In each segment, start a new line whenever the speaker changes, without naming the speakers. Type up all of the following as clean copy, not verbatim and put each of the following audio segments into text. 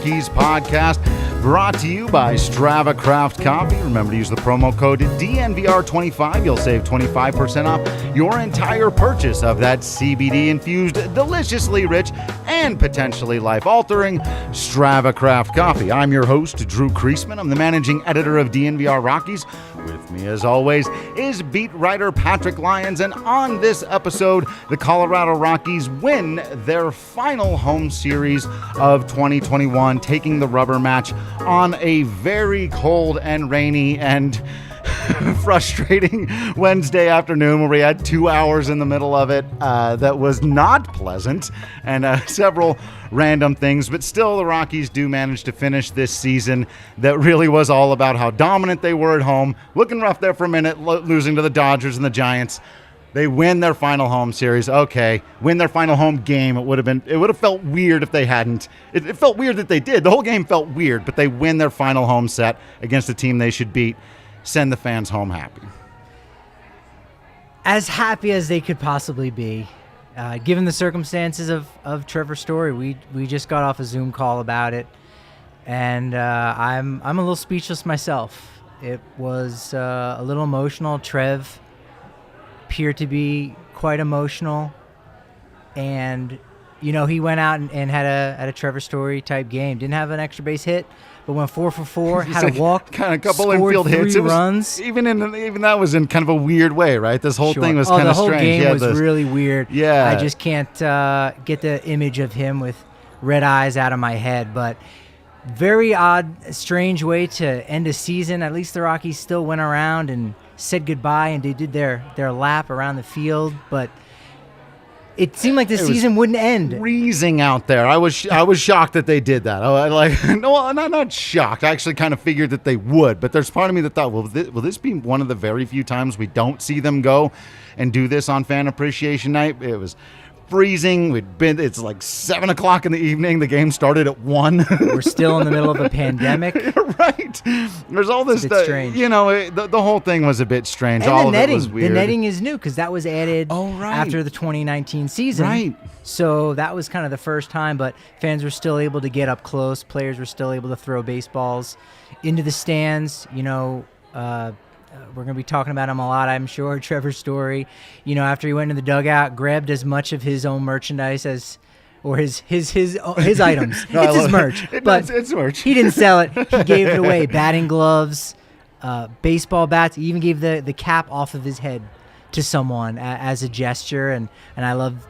Rockies podcast, brought to you by Strava Craft Coffee. Remember to use the promo code DNVR25. You'll save 25% off your entire purchase of that CBD-infused, deliciously rich, and potentially life-altering Strava Craft Coffee. I'm your host, Drew Creasman. I'm the managing editor of DNVR Rockies. With me, as always, is beat writer Patrick Lyons. And on this episode, the Colorado Rockies win their final home series of 2021, taking the rubber match on a very cold and rainy and frustrating Wednesday afternoon where we had 2 hours in the middle of it that was not pleasant, and several random things, but still the Rockies do manage to finish this season that really was all about how dominant they were at home, looking rough there for a minute, losing to the Dodgers and the Giants. They win their final home series. Okay, win their final home game. It would have felt weird if they hadn't. It felt weird that they did. The whole game felt weird, but they win their final home set against a team they should beat. Send the fans home happy.
As happy as they could possibly be, given the circumstances of Trevor Story. We just got off a Zoom call about it, and I'm a little speechless myself. It was a little emotional. Trev appeared to be quite emotional, and he went out and had a Trevor Story type game. Didn't have an extra base hit, but went 4 for 4, had a walk,
kind of a couple
scored
infield hits.
It was runs.
Even that was in kind of a weird way, right? This whole thing was kind of strange.
The whole game was really weird.
Yeah,
I just can't get the image of him with red eyes out of my head. But very odd, strange way to end a season. At least the Rockies still went around and said goodbye, and they did their lap around the field, but it seemed like the season wouldn't end.
Freezing out there. I was shocked that they did that. No, not shocked. I actually kind of figured that they would, but there's part of me that thought, will this be one of the very few times we don't see them go and do this on Fan Appreciation Night? It was freezing. It's like 7 o'clock in the evening. The game started at 1.
We're still in the middle of a pandemic.
Right. There's all this stuff.
Strange.
The whole thing was a bit strange.
And
all
the netting.
Of it was weird.
The netting is new because that was added after the 2019 season.
Right.
So that was kind of the first time, but fans were still able to get up close. Players were still able to throw baseballs into the stands. We're going to be talking about him a lot, I'm sure. Trevor Story, after he went in the dugout, grabbed as much of his own merchandise or his items. It's his merch.
It's merch.
He didn't sell it. He gave it away. Batting gloves, baseball bats. He even gave the cap off of his head to someone as a gesture. And I love,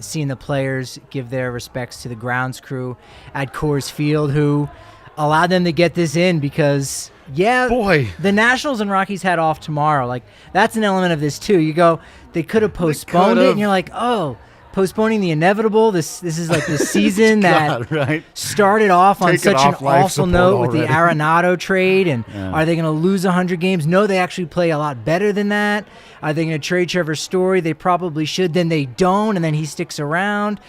seeing the players give their respects to the grounds crew at Coors Field who allowed them to get this in because – the Nationals and Rockies had off tomorrow. Like, that's an element of this too. They could have postponed it, and you're like, oh, postponing the inevitable. This is like the season that started off on such an awful note with the Arenado trade. And are they going to lose 100 games? No, they actually play a lot better than that. Are they going to trade Trevor Story? They probably should. Then they don't, and then he sticks around.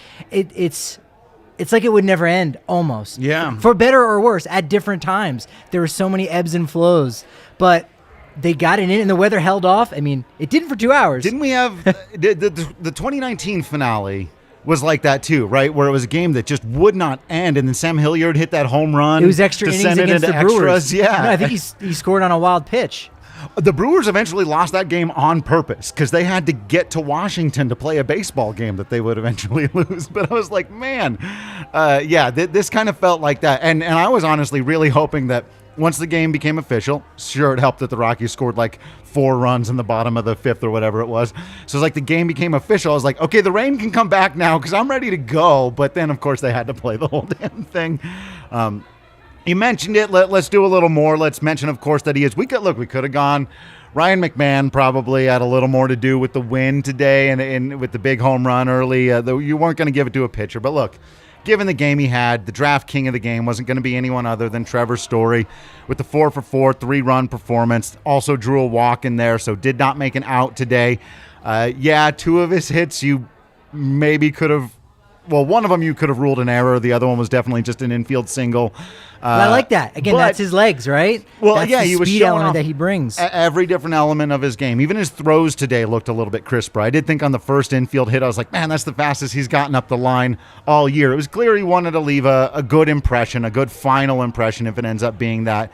It's like it would never end, almost.
Yeah.
For better or worse, at different times. There were so many ebbs and flows. But they got it in, and the weather held off. I mean, it didn't for 2 hours.
Didn't we have the 2019 finale was like that too, right? Where it was a game that just would not end, and then Sam Hilliard hit that home run.
It was extra innings against the Brewers.
Yeah.
No, I think he scored on a wild pitch.
The Brewers eventually lost that game on purpose because they had to get to Washington to play a baseball game that they would eventually lose. But I was like, man, this kind of felt like that. And I was honestly really hoping that once the game became official, sure, it helped that the Rockies scored like 4 runs in the bottom of the 5th or whatever it was. So it's like the game became official. I was like, okay, the rain can come back now because I'm ready to go. But then, of course, they had to play the whole damn thing. You mentioned it. Let's do a little more. Let's mention, of course, that we could have gone. Ryan McMahon probably had a little more to do with the win today and with the big home run early. Though you weren't going to give it to a pitcher. But look, given the game he had, the draft king of the game wasn't going to be anyone other than Trevor Story with the 4 for 4, 3-run performance. Also drew a walk in there, so did not make an out today. 2 of his hits you maybe could have well, one of them you could have ruled an error. The other one was definitely just an infield single.
But I like that. Again, that's his legs, right?
Well,
that's
yeah,
the
he was
speed
showing
element
off
that he brings.
every different element of his game. Even his throws today looked a little bit crisper. I did think on the first infield hit, I was like, man, that's the fastest he's gotten up the line all year. It was clear he wanted to leave a good impression, a good final impression, if it ends up being that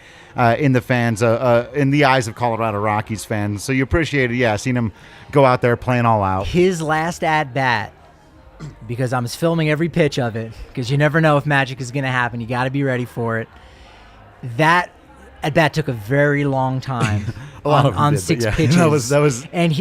in the fans, in the eyes of Colorado Rockies fans. So you appreciate it, seeing him go out there playing all out.
His last at-bat, because I'm filming every pitch of it, because you never know if magic is going to happen. You got to be ready for it. That at-bat took a very long time on 6 pitches.
That was
and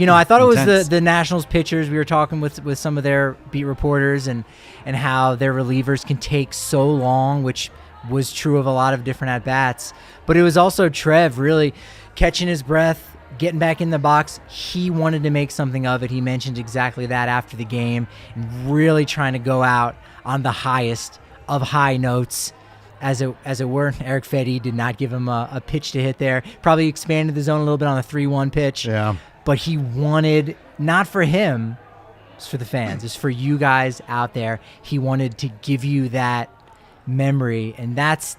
I thought it was the Nationals pitchers. We were talking with some of their beat reporters and how their relievers can take so long, which was true of a lot of different at-bats. But it was also Trev really catching his breath, getting back in the box. He wanted to make something of it. He mentioned exactly that after the game, and really trying to go out on the highest of high notes, as it were. Eric Fedde did not give him a pitch to hit there. Probably expanded the zone a little bit on the 3-1 pitch.
Yeah.
But he wanted, not for him, it's for the fans. It's for you guys out there. He wanted to give you that memory, and that's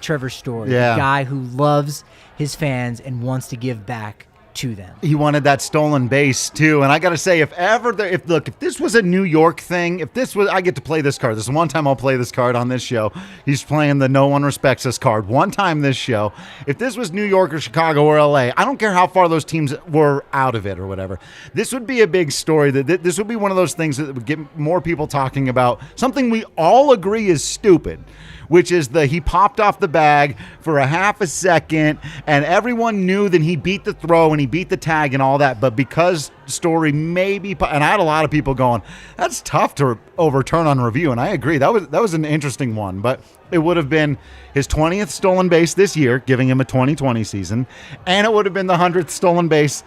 Trevor Story, the guy who loves his fans and wants to give back to them.
He wanted that stolen base too, and I gotta say, if this was a New York thing, I get to play this card. This is one time I'll play this card on this show. He's playing the no one respects us card one time this show. If this was New York or Chicago or LA, I don't care how far those teams were out of it or whatever, this would be a big story. This would be one of those things that would get more people talking about something we all agree is stupid, which is he popped off the bag for a half a second, and everyone knew that he beat the throw and he beat the tag and all that. But because Story maybe, and I had a lot of people going, that's tough to overturn on review, and I agree. That was an interesting one, but it would have been his 20th stolen base this year, giving him a 2020 season, and it would have been the 100th stolen base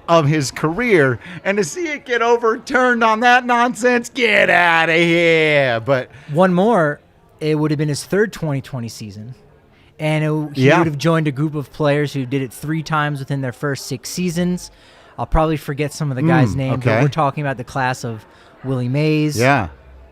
of his career, and to see it get overturned on that nonsense, get out of here. But
one more, it would have been his third 2020 season, and he would have joined a group of players who did it 3 times within their first 6 seasons. I'll probably forget some of the guys' names, but we're talking about the class of Willie Mays,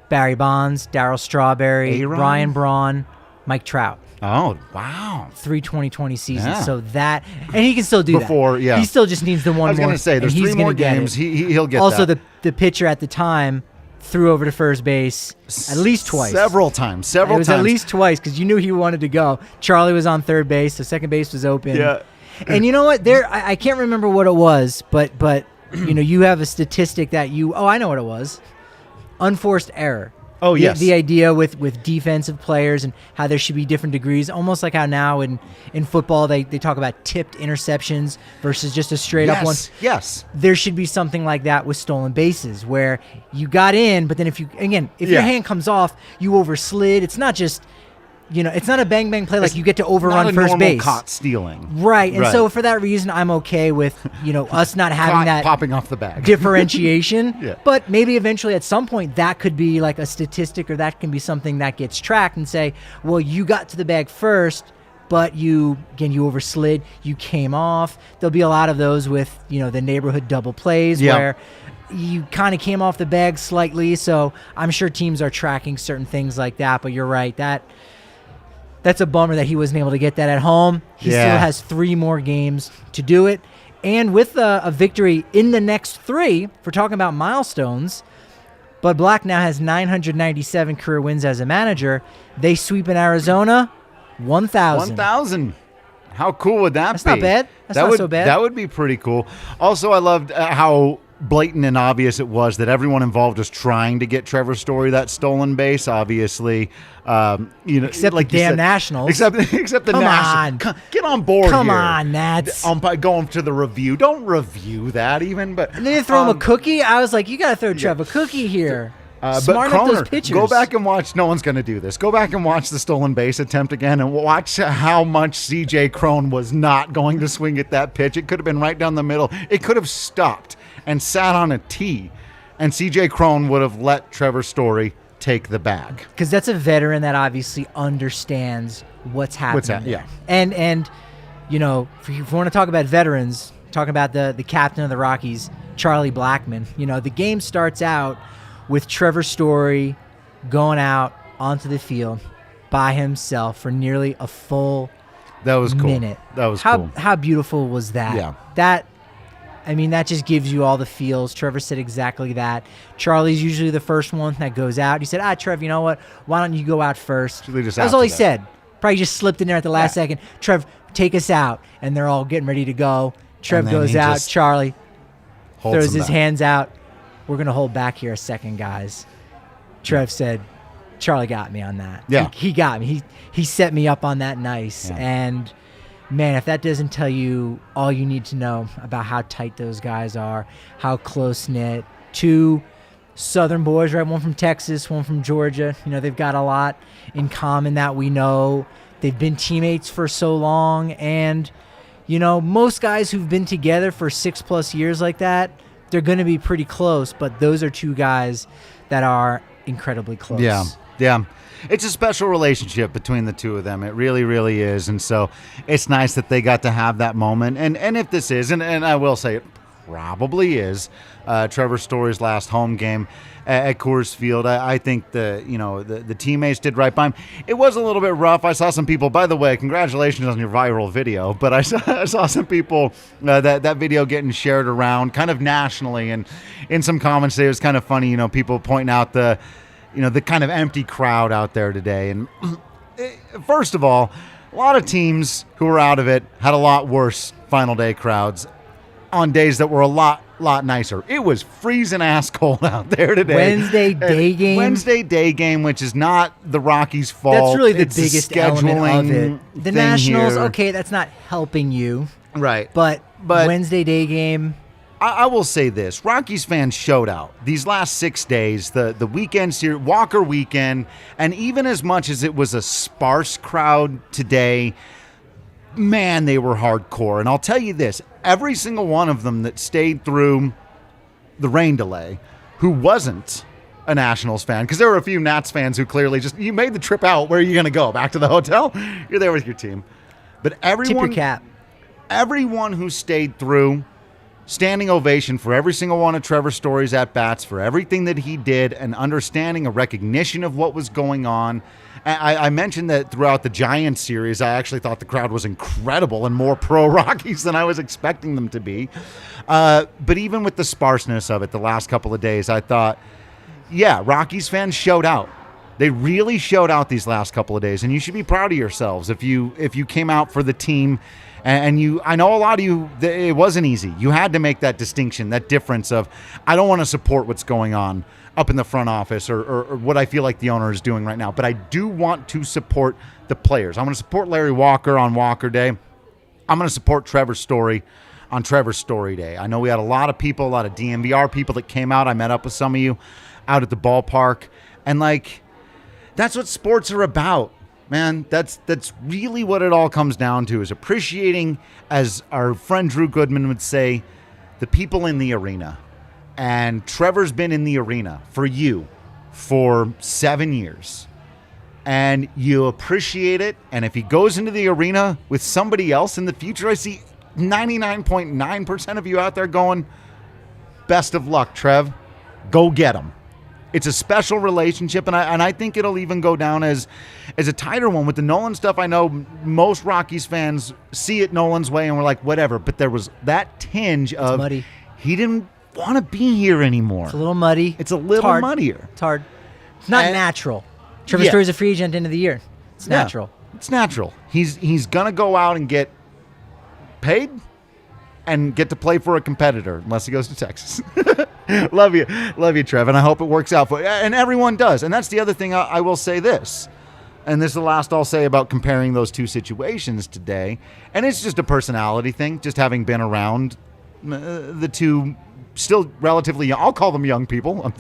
Barry Bonds, Darryl Strawberry,
A-Rod?
Ryan Braun, Mike Trout.
Oh, wow.
3 2020 seasons. So that, and he can still do
that.
He still just needs the one more.
I was going to say, there's 3 more games. He'll get
also,
that.
the pitcher at the time threw over to first base at least twice.
Several times.
It was at least twice, because you knew he wanted to go. Charlie was on third base. The second base was open.
Yeah.
And you know what? I can't remember what it was, but you have a statistic that I know what it was. Unforced error.
Oh, yes.
The idea with defensive players and how there should be different degrees, almost like how now in football they talk about tipped interceptions versus just a straight up one.
Yes.
There should be something like that with stolen bases, where you got in, but then if your hand comes off, you overslid. It's not just, it's not a bang bang play, like you get to overrun first base.
Caught stealing.
Right. And so for that reason, I'm okay with, us not having that
popping off the bag
differentiation. But maybe eventually at some point that could be like a statistic, or that can be something that gets tracked and say, well, you got to the bag first, but you overslid, you came off. There'll be a lot of those with, the neighborhood double plays where you kind of came off the bag slightly. So I'm sure teams are tracking certain things like that, but you're right. That's a bummer that he wasn't able to get that at home. He still has 3 more games to do it. And with a victory in the next 3, if we're talking about milestones, Bud Black now has 997 career wins as a manager. They sweep in Arizona, 1,000.
1,000. How cool would that be?
That's not bad. That's not so bad.
That would be pretty cool. Also, I loved how blatant and obvious it was that everyone involved was trying to get Trevor Story that stolen base. Obviously,
except like the damn Nationals.
Except the Nationals. Get on board.
Come on, Nats.
Going to the review. Don't review that even. But
and then you throw him a cookie. I was like, you got to throw Trevor a cookie here. Smart
but Croner,
those pitchers.
Go back and watch. No one's going to do this. Go back and watch the stolen base attempt again, and watch how much C.J. Cron was not going to swing at that pitch. It could have been right down the middle. It could have stopped and sat on a tee, and C.J. Cron would have let Trevor Story take the bag.
Because that's a veteran that obviously understands what's happening.
Yeah.
And if you want to talk about veterans, talk about the captain of the Rockies, Charlie Blackmon. The game starts out with Trevor Story going out onto the field by himself for nearly a full
That was cool.
minute.
That was cool.
How beautiful was that?
Yeah.
That just gives you all the feels. Trevor said exactly that. Charlie's usually the first one that goes out. He said, Trev, you know what? Why don't you go out first?
Just
That's all he
after
said. Probably just slipped in there at the last second. Trev, take us out. And they're all getting ready to go. Trev goes out. Charlie throws his hands out. We're going to hold back here a second, guys. Trev said, Charlie got me on that.
Yeah.
He got me. He set me up on that nice.
Yeah.
And, man, if that doesn't tell you all you need to know about how tight those guys are, how close-knit, two Southern boys, right? One from Texas, one from Georgia. They've got a lot in common that we know. They've been teammates for so long. And, most guys who've been together for 6+ years like that, they're going to be pretty close. But those are two guys that are incredibly close.
Yeah. It's a special relationship between the two of them. It really, really is. And so it's nice that they got to have that moment. And if this is, and I will say it probably is, Trevor Story's last home game at Coors Field, I think the teammates did right by him. It was a little bit rough. I saw some people, by the way, congratulations on your viral video, but I saw some people, that video getting shared around kind of nationally, and in some comments it was kind of funny, people pointing out the kind of empty crowd out there today. And first of all, a lot of teams who were out of it had a lot worse final day crowds on days that were a lot nicer. It was freezing ass cold out there today.
Wednesday day game,
which is not the Rockies' fault.
That's really the
it's
biggest element of it. The Nationals,
here.
okay, that's not helping you.
Right.
But Wednesday day game.
I will say this. Rockies fans showed out these last 6 days, the weekend series, Walker weekend, and even as much as it was a sparse crowd today, man, they were hardcore. And I'll tell you this, every single one of them that stayed through the rain delay, who wasn't a Nationals fan, because there were a few Nats fans who clearly you made the trip out. Where are you going to go? Back to the hotel? You're there with your team. But everyone,
tip your cap.
Everyone who stayed through, standing ovation for every single one of Trevor Story's at-bats, for everything that he did, and understanding a recognition of what was going on. I mentioned that throughout the Giants series, I actually thought the crowd was incredible and more pro-Rockies than I was expecting them to be. But even with the sparseness of it the last couple of days, I thought, Rockies fans showed out. They really showed out these last couple of days, and you should be proud of yourselves if you came out for the team. And I know a lot of you, it wasn't easy. You had to make that distinction, that difference of, I don't want to support what's going on up in the front office or what I feel like the owner is doing right now, but I do want to support the players. I'm going to support Larry Walker on Walker Day. I'm going to support Trevor Story on Trevor Story Day. I know we had a lot of people, a lot of DNVR people that came out. I met up with some of you out at the ballpark. And, that's what sports are about. Man, that's really what it all comes down to, is appreciating, as our friend Drew Goodman would say, the people in the arena. And Trevor's been in the arena for you for 7 years. And you appreciate it. And if he goes into the arena with somebody else in the future, I see 99.9% of you out there going, best of luck, Trev. Go get him. It's a special relationship, and I think it'll even go down as a tighter one. With the Nolan stuff, I know most Rockies fans see it Nolan's way, and we're like, whatever. But there was that tinge of
muddy.
He didn't want to be here anymore.
It's a little muddy.
It's a little muddier.
It's hard. It's not natural. Trevor Story's a free agent end of the year. It's natural.
It's natural. He's going to go out and get paid and get to play for a competitor, unless he goes to Texas. Love you, Trev, and I hope it works out for you. And everyone does. And that's the other thing. I will say this, and this is the last I'll say about comparing those two situations today. And it's just a personality thing, just having been around the two still relatively young. I'll call them young people. I'm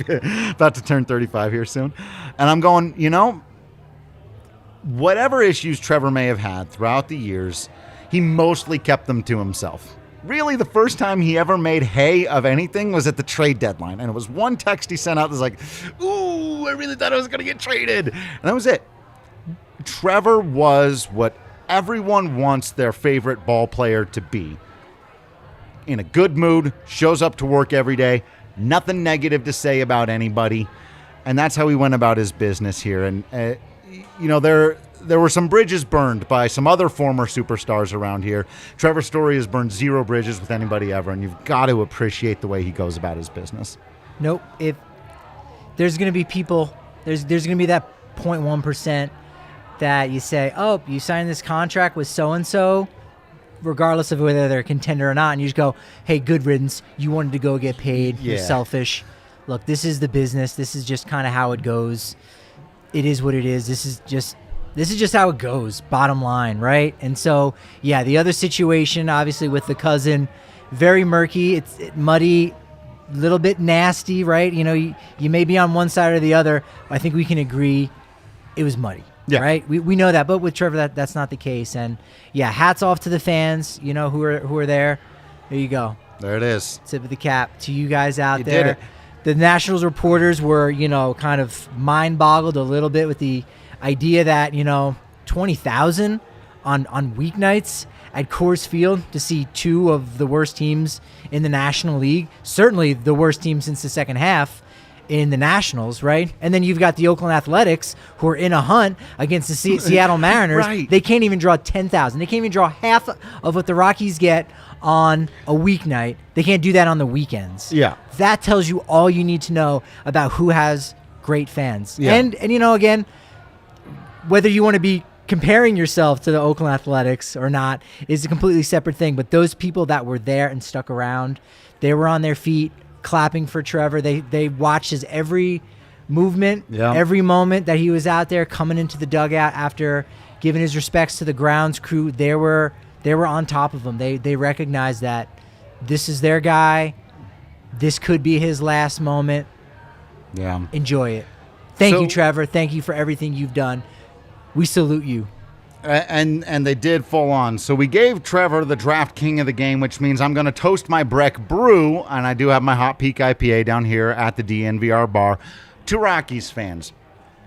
about to turn 35 here soon. And I'm going, whatever issues Trevor may have had throughout the years, he mostly kept them to himself. Really, the first time he ever made hay of anything was at the trade deadline. And it was one text he sent out that was like, ooh, I really thought I was going to get traded. And that was it. Trevor was what everyone wants their favorite ball player to be. In a good mood, shows up to work every day, nothing negative to say about anybody. And that's how he went about his business here. And, there were some bridges burned by some other former superstars around here. Trevor Story has burned 0 bridges with anybody ever, and you've got to appreciate the way he goes about his business.
Nope. If there's going to be people, there's going to be that 0.1% that you say, oh, you signed this contract with so-and-so, regardless of whether they're a contender or not, and you just go, hey, good riddance. You wanted to go get paid. You're selfish. Look, this is the business. This is just kind of how it goes. It is what it is. This is just how it goes, bottom line, right? And so, yeah, the other situation, obviously, with the cousin, very murky. It's muddy, a little bit nasty, right? You may be on one side or the other. I think we can agree it was muddy, right? We know that. But with Trevor, that's not the case. And, yeah, hats off to the fans, who are there. There you go.
There it is.
Tip of the cap to you guys out
You
there.
did it.
The Nationals reporters were, kind of mind-boggled a little bit with the idea that 20,000 on weeknights at Coors Field to see 2 of the worst teams in the National League, certainly the worst team since the second half in the Nationals, right? And then you've got the Oakland Athletics, who are in a hunt against the Seattle Mariners.
Right.
They can't even draw 10,000. They can't even draw half of what the Rockies get on a weeknight. They can't do that on the weekends.
Yeah.
That tells you all you need to know about who has great fans.
Yeah.
And again, whether you want to be comparing yourself to the Oakland Athletics or not is a completely separate thing. But those people that were there and stuck around, they were on their feet clapping for Trevor. They watched his every movement, every moment that he was out there coming into the dugout after giving his respects to the grounds crew. They were on top of him. They recognized that this is their guy. This could be his last moment.
Yeah.
Enjoy it. Thank you, Trevor. Thank you for everything you've done. We salute you.
And they did full on. So we gave Trevor the draft king of the game, which means I'm going to toast my Breck Brew, and I do have my Hot Peak IPA down here at the DNVR Bar. To Rockies fans,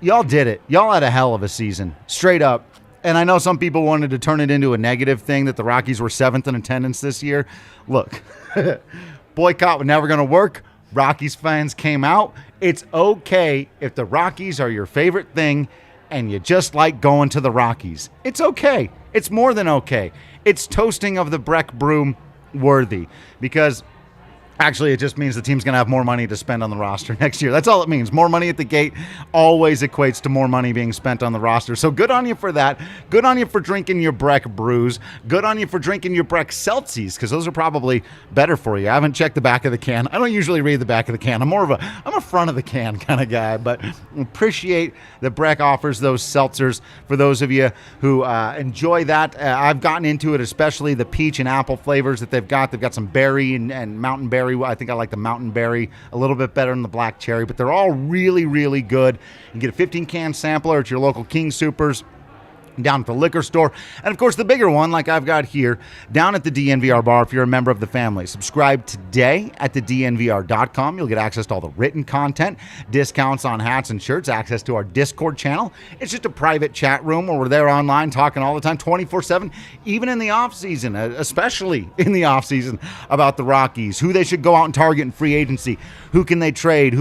y'all did it. Y'all had a hell of a season, straight up. And I know some people wanted to turn it into a negative thing that the Rockies were 7th in attendance this year. Look, boycott was never going to work. Rockies fans came out. It's okay if the Rockies are your favorite thing and you just like going to the Rockies. It's okay. It's more than okay. It's toasting of the Breck Brew worthy, because actually it just means the team's going to have more money to spend on the roster next year. That's all it means. More money at the gate always equates to more money being spent on the roster. So good on you for that. Good on you for drinking your Breck Brews. Good on you for drinking your Breck Seltzies, because those are probably better for you. I haven't checked the back of the can. I don't usually read the back of the can. I'm a front of the can kind of guy, but appreciate that Breck offers those seltzers for those of you who enjoy that. I've gotten into it, especially the peach and apple flavors that they've got. They've got some berry and mountain berry. I think I like the mountain berry a little bit better than the black cherry, but they're all really, really good. You can get a 15-can sampler at your local King Soopers, down at the liquor store, and of course the bigger one like I've got here down at the DNVR Bar if you're a member of the family. Subscribe today at the DNVR.com. You'll get access to all the written content, discounts on hats and shirts, access to our Discord channel. It's just a private chat room where we're there online talking all the time, 24/7, even in the off-season, especially in the off-season, about the Rockies, who they should go out and target in free agency, who can they trade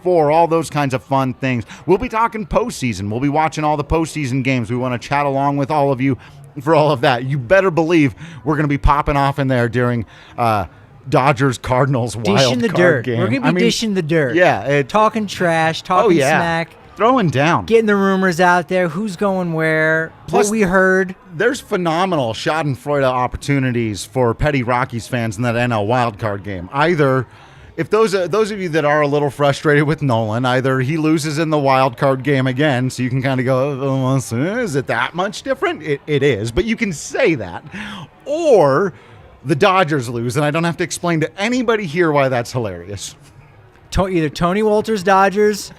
for, all those kinds of fun things. We'll be talking postseason. We'll be watching all the postseason games. We want to chat along with all of you for all of that. You better believe we're going to be popping off in there during Dodgers Cardinals wild card game.
We're going to be dishing the dirt.
Yeah,
talking trash, talking smack,
throwing down,
getting the rumors out there. Who's going where?
Plus,
what we heard.
There's phenomenal Schadenfreude opportunities for petty Rockies fans in that NL wild card game. Either, if those of you that are a little frustrated with Nolan, either he loses in the wild card game again, so you can kind of go, oh, is it that much different? It is, but you can say that. Or the Dodgers lose, and I don't have to explain to anybody here why that's hilarious.
Either Tony Wolter's Dodgers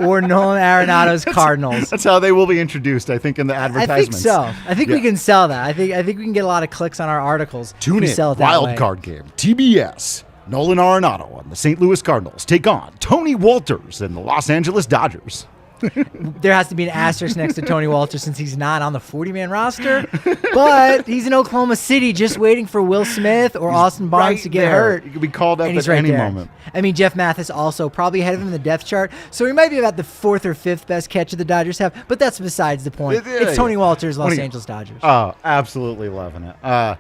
or Nolan Arenado's Cardinals.
That's how they will be introduced, I think, in the advertisements.
I think so. I think we can sell that. I think we can get a lot of clicks on our articles.
Tune in, wild card game, TBS. Nolan Arenado and the St. Louis Cardinals take on Tony Wolters and the Los Angeles Dodgers.
There has to be an asterisk next to Tony Walter since he's not on the 40-man roster. But he's in Oklahoma City just waiting for Will Smith or Austin Barnes to get hurt.
He could be called up at
right
any
there.
moment.
I mean, Jeff Mathis also probably ahead of him in the depth chart. So he might be about the 4th or 5th best catcher the Dodgers have. But that's besides the point. It's Tony Walter's Los Angeles Dodgers.
Oh, absolutely loving it.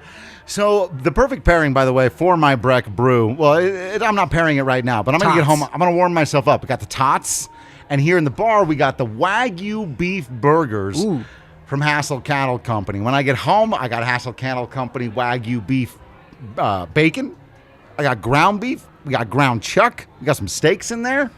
So the perfect pairing, by the way, for my Breck brew. Well, I'm not pairing it right now, but I'm going to get home. I'm going to warm myself up. I got the tots. And here in the bar, we got the Wagyu beef burgers from Hassel Cattle Company. When I get home, I got Hassel Cattle Company Wagyu beef bacon. I got ground beef. We got ground chuck. We got some steaks in there.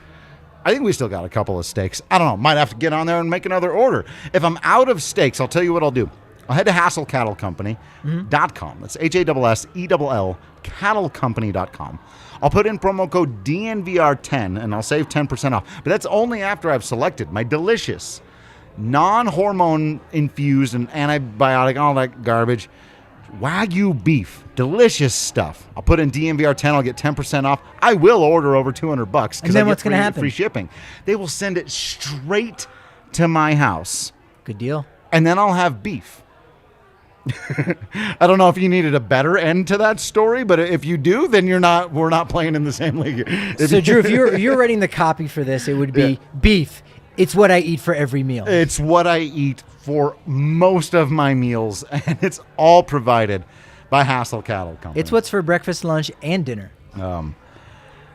I think we still got a couple of steaks. I don't know. Might have to get on there and make another order. If I'm out of steaks, I'll tell you what I'll do. I'll head to HasselCattleCompany.com. That's HASSELL cattlecompany.com. I'll put in promo code DNVR10 and I'll save 10% off. But that's only after I've selected my delicious, non-hormone infused and antibiotic, all that garbage, Wagyu beef. Delicious stuff. I'll put in DNVR10. I'll get 10% off. I will order over $200.
And then what's going to happen?
Free shipping. They will send it straight to my house.
Good deal.
And then I'll have beef. I don't know if you needed a better end to that story, but if you do, then we're not playing in the same league.
So Drew, if you're writing the copy for this, it would be beef. It's what I eat for every meal.
It's what I eat for most of my meals, and it's all provided by Hassel Cattle Company.
It's what's for breakfast, lunch, and dinner.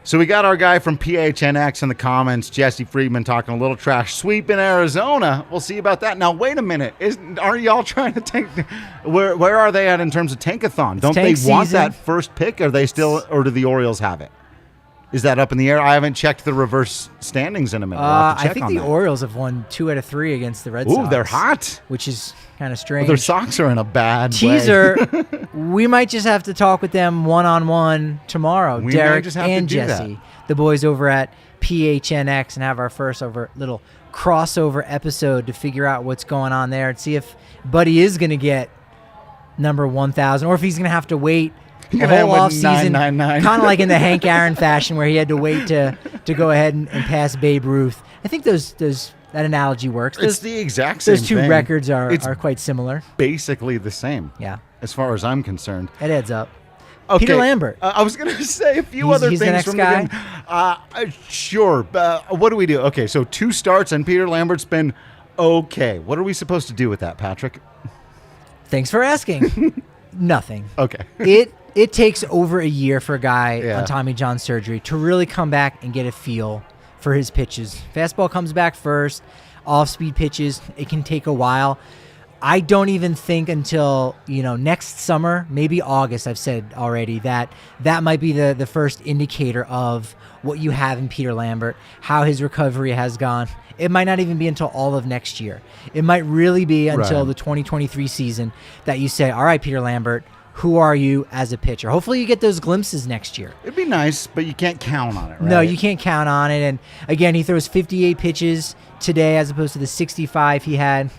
So we got our guy from PHNX in the comments, Jesse Friedman, talking a little trash sweep in Arizona. We'll see about that. Now, wait a minute. Are y'all trying to tank? Where are they at in terms of tankathon? Don't they want that first pick? Or do the Orioles have it? Is that up in the air? I haven't checked the reverse standings in a minute.
I think the Orioles have won 2 out of 3 against the Red Sox.
Ooh, they're hot.
Which is kind of strange.
Well, their Sox are in a bad
teaser. We might just have to talk with them one-on-one tomorrow. Derek and Jesse, the boys over at PHNX, and have our first little crossover episode to figure out what's going on there and see if Buddy is going to get number 1,000 or if he's going to have to wait the whole offseason, kind of like in the Hank Aaron fashion where he had to wait to go ahead and pass Babe Ruth. I think that analogy works.
It's the exact same
thing. Those two records are quite similar.
Basically the same.
Yeah.
As far as I'm concerned.
It adds up.
Okay.
Peter Lambert.
I was going to say a few other things
the next
from
guy.
the game. Sure. What do we do? Okay, so 2 starts and Peter Lambert's been okay. What are we supposed to do with that, Patrick?
Thanks for asking. Nothing.
Okay.
It takes over a year for a guy on Tommy John surgery to really come back and get a feel for his pitches. Fastball comes back first. Off-speed pitches, it can take a while. I don't even think until next summer, maybe August, I've said already, that might be the first indicator of what you have in Peter Lambert, how his recovery has gone. It might not even be until all of next year. It might really be until the 2023 season that you say, all right, Peter Lambert, who are you as a pitcher? Hopefully you get those glimpses next year.
It'd be nice, but you can't count on it, right?
No, you can't count on it. And again, he throws 58 pitches today as opposed to the 65 he had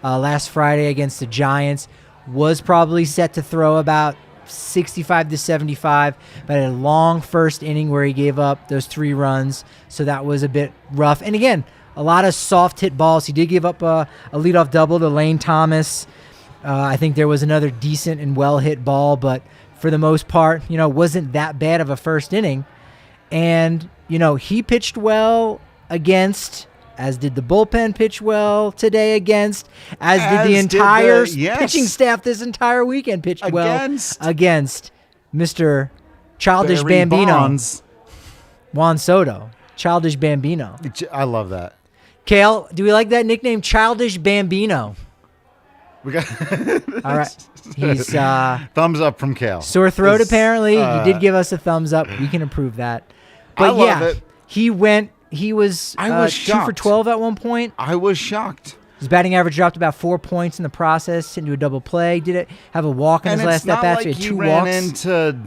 last Friday against the Giants. Was probably set to throw about 65 to 75, but had a long first inning where he gave up those 3 runs. So that was a bit rough. And again, a lot of soft hit balls. He did give up a leadoff double to Lane Thomas. I think there was another decent and well-hit ball, but for the most part, wasn't that bad of a first inning. And, he pitched well against, as did the bullpen pitch well today against, as did the entire pitching staff this entire weekend pitched against Mr. Childish
Barry
Bambino.
Bonds.
Juan Soto. Childish Bambino.
I love that.
Kale, do we like that nickname, Childish Bambino?
We got
all right. He's
thumbs up from Kale.
Sore throat apparently. He did give us a thumbs up. We can approve that. But
I love it.
He was 2 for 12 at one point.
I was shocked.
His batting average dropped about 4 points in the process into a double play. Did it have a walk in his last at bat?
Like
he had 2
ran
walks.
Into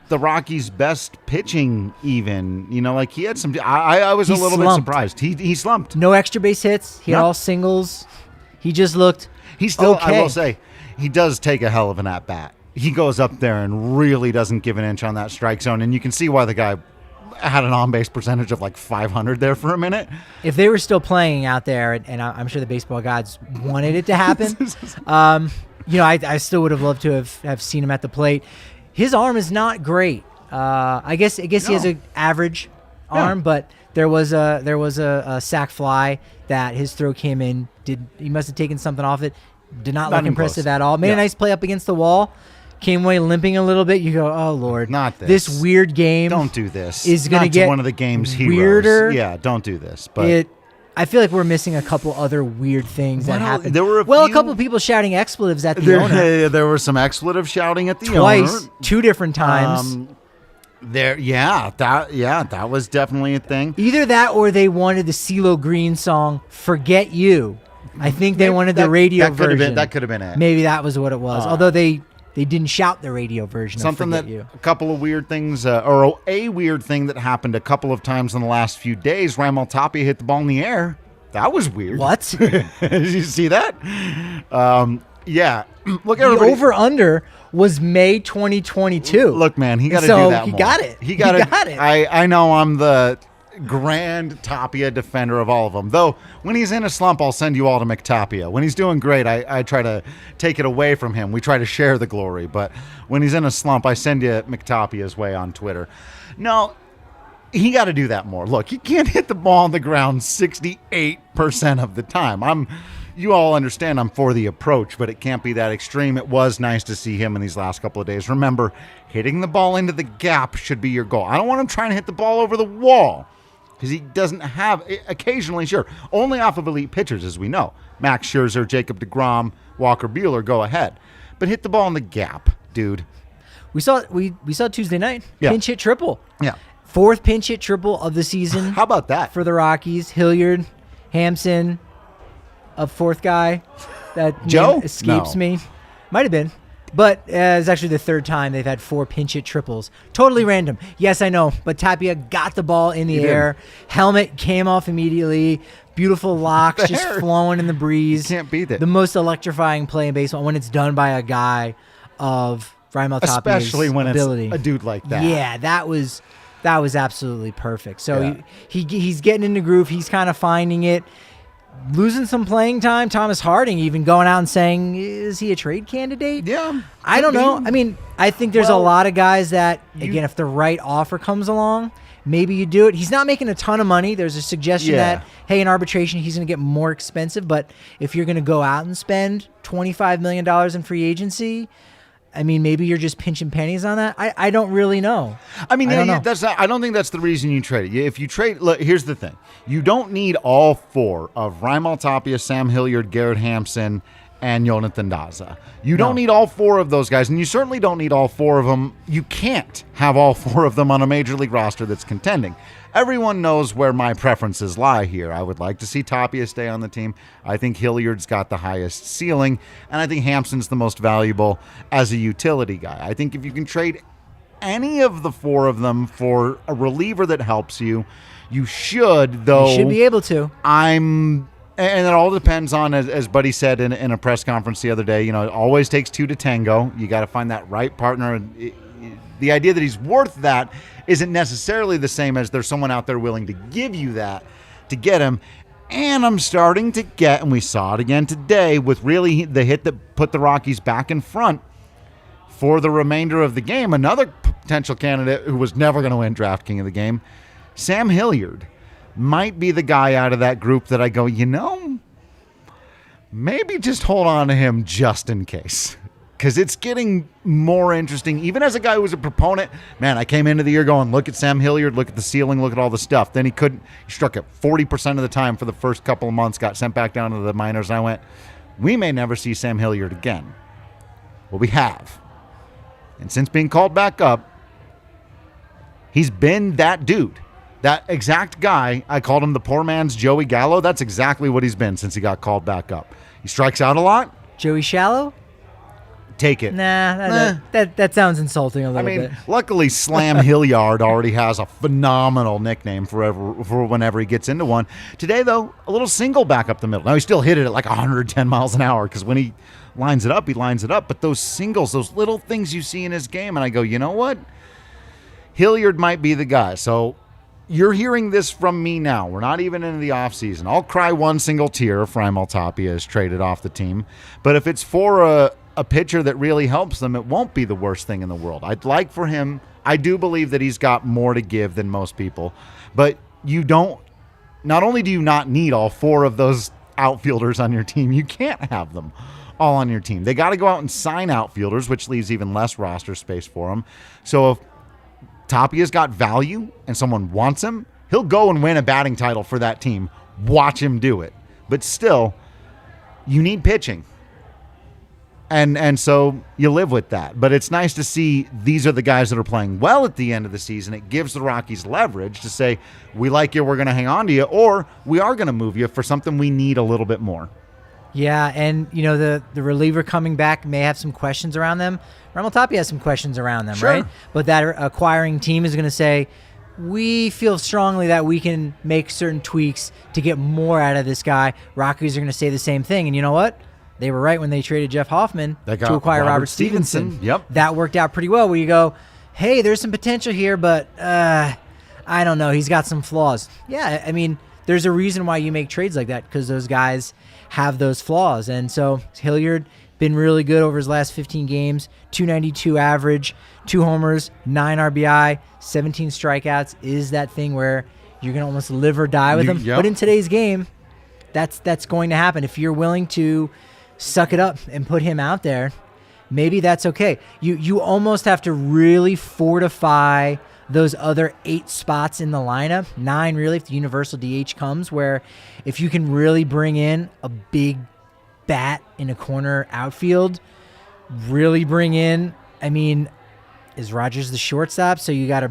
the Rockies' best pitching even. He had some. I was a little bit surprised. He slumped.
No extra base hits. He had all singles. He just looked.
He still,
okay.
I will say, he does take a hell of an at-bat. He goes up there and really doesn't give an inch on that strike zone, and you can see why the guy had an on-base percentage of like 500 there for a minute.
If they were still playing out there, and I'm sure the baseball gods wanted it to happen, I still would have loved to have seen him at the plate. His arm is not great. I guess he has an average arm, but there was a sac fly that his throw came in. He must have taken something off it. Did not look impressive at all. Made a nice play up against the wall. Came away limping a little bit. You go, oh Lord,
not this.
This weird game.
Don't do this.
Is going to get
one of the game's
weirder.
Heroes. Yeah, don't do this. But
I feel like we're missing a couple other weird things that happened.
There were
a couple of people shouting expletives at the owner.
There was some expletive shouting at the
owner.
Twice,
2 different times.
That was definitely a thing.
Either that or they wanted the CeeLo Green song "Forget You." I think they wanted the radio version.
That could have been it.
Maybe that was what it was. Although they didn't shout the radio version.
Something
of Forget You.
A couple of weird things, or a weird thing that happened a couple of times in the last few days. Raimel Tapia hit the ball in the air. That was weird.
What?
Did you see that? Yeah. Look,
the over/under was May 2022.
Look, man, he got to do that more.
He got it.
He got it. I know I'm the grand Tapia defender of all of them. Though, when he's in a slump, I'll send you all to McTapia. When he's doing great, I try to take it away from him. We try to share the glory. But when he's in a slump, I send you McTapia's way on Twitter. No, he got to do that more. Look, he can't hit the ball on the ground 68% of the time. You all understand I'm for the approach, but it can't be that extreme. It was nice to see him in these last couple of days. Remember, hitting the ball into the gap should be your goal. I don't want him trying to hit the ball over the wall because he doesn't have, occasionally, sure, only off of elite pitchers, as we know. Max Scherzer, Jacob deGrom, Walker Buehler, go ahead. But hit the ball in the gap, dude.
We saw Tuesday night. Pinch hit triple.
Yeah.
4th pinch hit triple of the season.
How about that?
For the Rockies. Hilliard, Hampson, a 4th guy that
Joe
escapes me. Might have been. But it's actually the 3rd time they've had 4 pinch hit triples. Totally random. Yes, I know. But Tapia got the ball in the air. Helmet came off immediately. Beautiful locks just flowing in the breeze.
You can't beat it.
The most electrifying play in baseball when it's done by a guy of Raimel Tapia's
especially when
ability.
It's a dude like that.
Yeah, that was absolutely perfect. So he's getting in the groove. He's kind of finding it. Losing some playing time. Thomas Harding even going out and saying, is he a trade candidate?
Yeah.
I don't know. I mean, I think there's a lot of guys that, again, if the right offer comes along, maybe you do it. He's not making a ton of money. There's a suggestion that, hey, in arbitration, he's going to get more expensive. But if you're going to go out and spend $25 million in free agency, I mean, maybe you're just pinching pennies on that. I don't really know.
I mean, I don't think that's the reason you trade it. If you trade, look, here's the thing. You don't need all 4 of Raimel Tapia, Sam Hilliard, Garrett Hampson, and Jonathan Daza. You don't need all 4 of those guys, and you certainly don't need all 4 of them. You can't have all 4 of them on a major league roster that's contending. Everyone knows where my preferences lie here. I would like to see Tapia stay on the team. I think Hilliard's got the highest ceiling, and I think Hampson's the most valuable as a utility guy. I think if you can trade any of the 4 of them for a reliever that helps you, you should, though.
You should be able to.
And it all depends on, as Buddy said in a press conference the other day, it always takes 2 to tango. You got to find that right partner. The idea that he's worth that isn't necessarily the same as there's someone out there willing to give you that to get him. And I'm starting to get, and we saw it again today, with really the hit that put the Rockies back in front for the remainder of the game. Another potential candidate who was never going to win Draft King of the game, Sam Hilliard, might be the guy out of that group that I go, maybe just hold on to him just in case. Because it's getting more interesting. Even as a guy who was a proponent, man, I came into the year going, look at Sam Hilliard, look at the ceiling, look at all the stuff. Then he struck it 40% of the time for the first couple of months, got sent back down to the minors, and I went, we may never see Sam Hilliard again. Well, we have. And since being called back up, he's been that dude. That exact guy, I called him the poor man's Joey Gallo. That's exactly what he's been since he got called back up. He strikes out a lot.
Joey Shallow?
Take it.
That sounds insulting a little bit.
Luckily, Slam Hilliard already has a phenomenal nickname for whenever he gets into one. Today, though, a little single back up the middle. Now, he still hit it at like 110 miles an hour because when he lines it up, he lines it up. But those singles, those little things you see in his game, and I go, you know what? Hilliard might be the guy. So you're hearing this from me now. We're not even into the offseason. I'll cry one single tear if Raimel Tapia is traded off the team. But if it's for a pitcher that really helps them, it won't be the worst thing in the world. I'd like for him. I do believe that he's got more to give than most people. But you don't. Not only do you not need all 4 of those outfielders on your team, you can't have them all on your team. They got to go out and sign outfielders, which leaves even less roster space for them. So if Tapia's got value and someone wants him, he'll go and win a batting title for that team. Watch him do it. But still, you need pitching. And so you live with that. But it's nice to see these are the guys that are playing well at the end of the season. It gives the Rockies leverage to say, we like you, we're going to hang on to you, or we are going to move you for something we need a little bit more.
Yeah, and the reliever coming back may have some questions around them. Raimel Tapia has some questions around them,
sure.
Right? But that acquiring team is going to say, we feel strongly that we can make certain tweaks to get more out of this guy. Rockies are going to say the same thing. And you know what? They were right when they traded Jeff Hoffman to acquire Robert Stevenson.
Yep.
That worked out pretty well, where you go, hey, there's some potential here, but I don't know. He's got some flaws. Yeah, I mean, there's a reason why you make trades like that, because those guys have those flaws. And so Hilliard been really good over his last 15 games, 292 average, 2 homers, 9 RBI, 17 strikeouts. Is that thing where you're going to almost live or die with him?
Yep.
But in today's game, that's going to happen. If you're willing to suck it up and put him out there, maybe that's okay. You almost have to really fortify those other 8 spots in the lineup, 9 really if the universal DH comes, where if you can really bring in a big bat in a corner outfield, really bring in, I mean, is Rogers the shortstop? So you got to,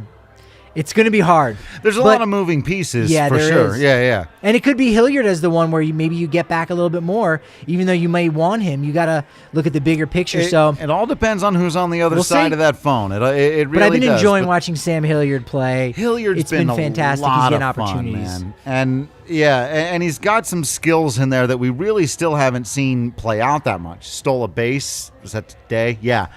it's going to be hard.
There's a lot of moving pieces, for sure.
Is.
Yeah.
And it could be Hilliard as the one where maybe you get back a little bit more, even though you may want him. You got to look at the bigger picture. It all
depends on who's on the other side of that phone. It really does.
But I've been enjoying watching Sam Hilliard play.
It's been
fantastic.
He's getting
opportunities.
Fun, man. And he's got some skills in there that we really still haven't seen play out that much. Stole a base. Was that today? Yeah.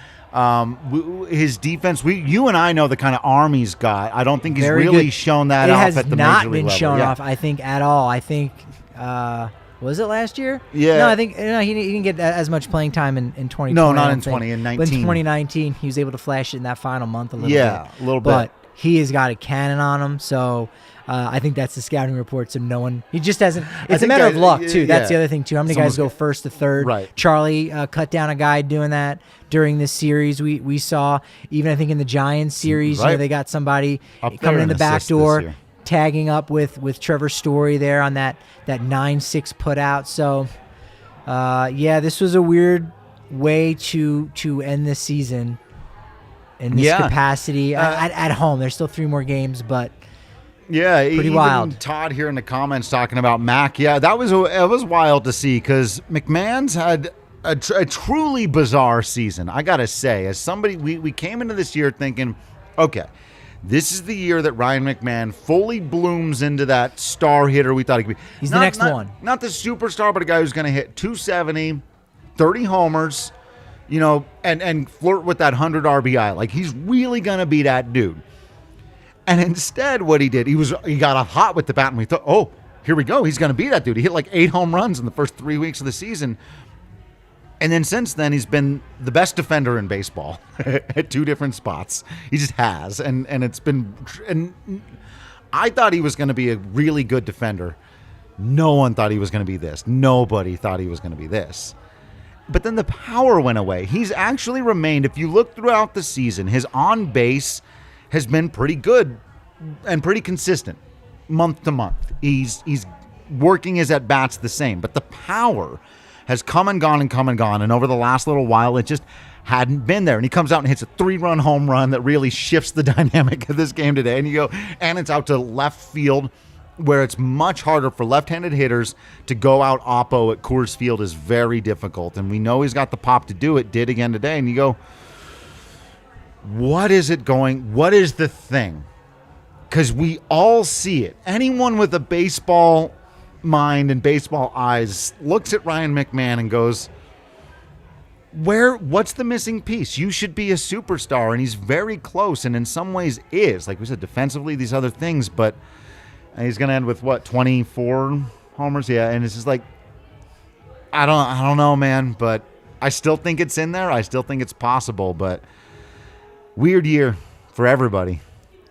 His defense, you and I know the kind of arm he's got. I don't think he's really shown that off at the major league level. It has not been shown off, I think, at all. I think, was it last year? Yeah.
No, I think he didn't get as much playing time in 2020.
No, not in 20, in 19.
But in 2019, he was able to flash it in that final month a little bit.
Yeah, a little bit.
But he has got a cannon on him, so I think that's the scouting report. So no one, he just hasn't. It's a matter of luck too. That's the other thing too. How many guys go first to third?
Right.
Charlie cut down a guy doing that during this series. We saw, even I think in the Giants series,
right.
They got somebody coming in the back door, tagging up with Trevor Story there on that 9-6 put out. So this was a weird way to end this season in this capacity at home. There's still 3 more games, but.
Yeah,
pretty
even
wild.
Todd here in the comments talking about Mac. Yeah, it was wild to see, because McMahon's had a truly bizarre season. I gotta say, as somebody, we came into this year thinking, okay, this is the year that Ryan McMahon fully blooms into that star hitter we thought he could be.
He's the next one.
Not the superstar, but a guy who's going to hit 270, 30 homers, and flirt with that 100 RBI. Like, he's really going to be that dude. And instead, what he did, he got hot with the bat, and we thought, oh, here we go. He's going to be that dude. He hit like 8 home runs in the first 3 weeks of the season. And then since then, he's been the best defender in baseball at 2 different spots. He just has. And it's been – and I thought he was going to be a really good defender. No one thought he was going to be this. Nobody thought he was going to be this. But then the power went away. He's actually remained – if you look throughout the season, his on-base – has been pretty good and pretty consistent month to month. He's working his at-bats the same, but the power has come and gone and come and gone, and over the last little while, it just hadn't been there. And he comes out and hits a 3-run home run that really shifts the dynamic of this game today. And you go, and it's out to left field, where it's much harder for left-handed hitters to go out oppo at Coors Field is very difficult. And we know he's got the pop to do it, did again today. And you go, what is the thing? Because we all see it. Anyone with a baseball mind and baseball eyes looks at Ryan McMahon and goes, what's the missing piece? You should be a superstar, and he's very close, and in some ways is. Like we said, defensively, these other things, but he's going to end with, 24 homers? Yeah, and it's just like, I don't know, man, but I still think it's in there. I still think it's possible, but weird year for everybody.